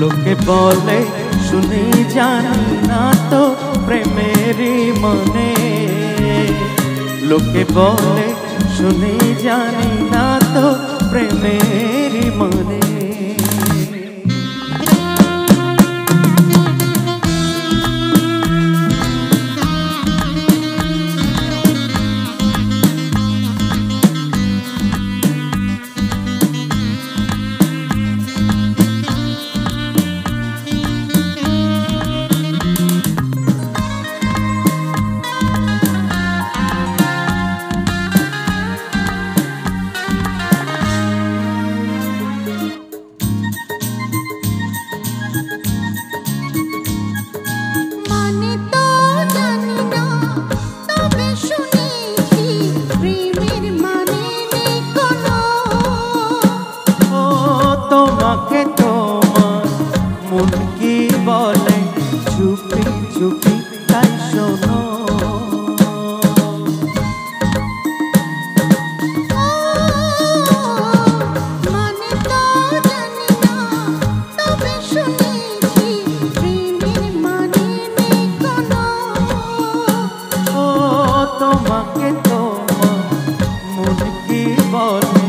লোকে বলে শুনি জানি না তো প্রেমেরই মানে। লোকে বলে শুনি জানি না তো প্রেমেরই মানে। তোমাকে তোমার মন কি বলে চুপি চুপি তাই শোনো। মানে তো জানি না তবে শুনেছি প্রেমের মানে নেই কোনো। ও তোমাকে তোমার মন কি বলে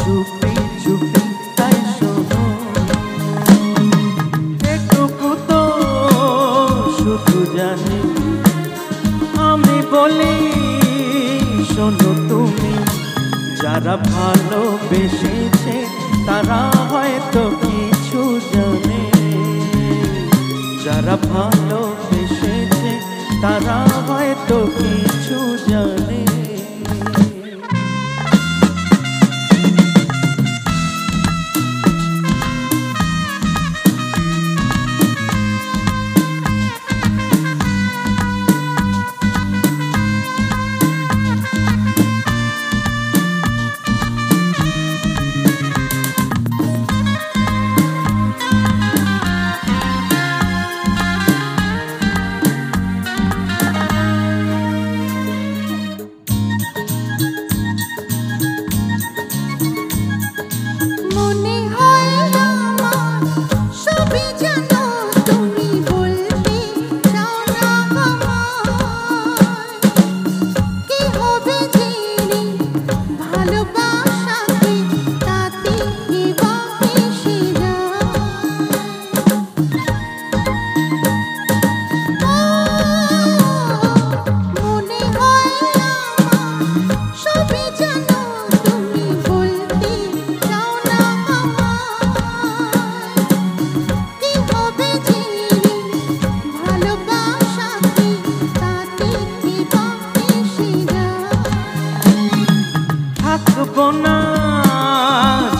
চুপি চুপি তাই শোনো। এটুকু তো শুধু জানি আমি বলি শোনো তুমি। যারা ভালোবেসেছে তারা হয়তো কিছু জানে। যারা ভালোবেসেছে তারা হয়তো কিছু জানে।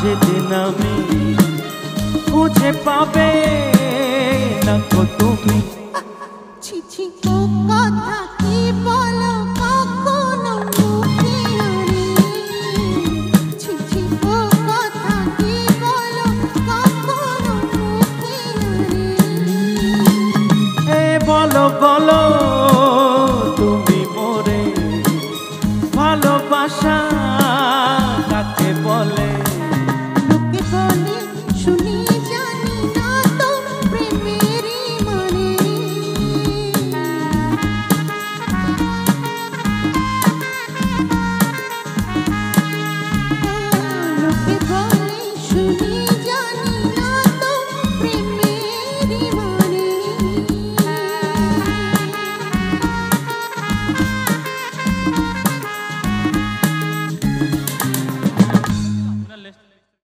যেদিন আমি খুঁজে পাবে না তুমি। ছি ছি কথা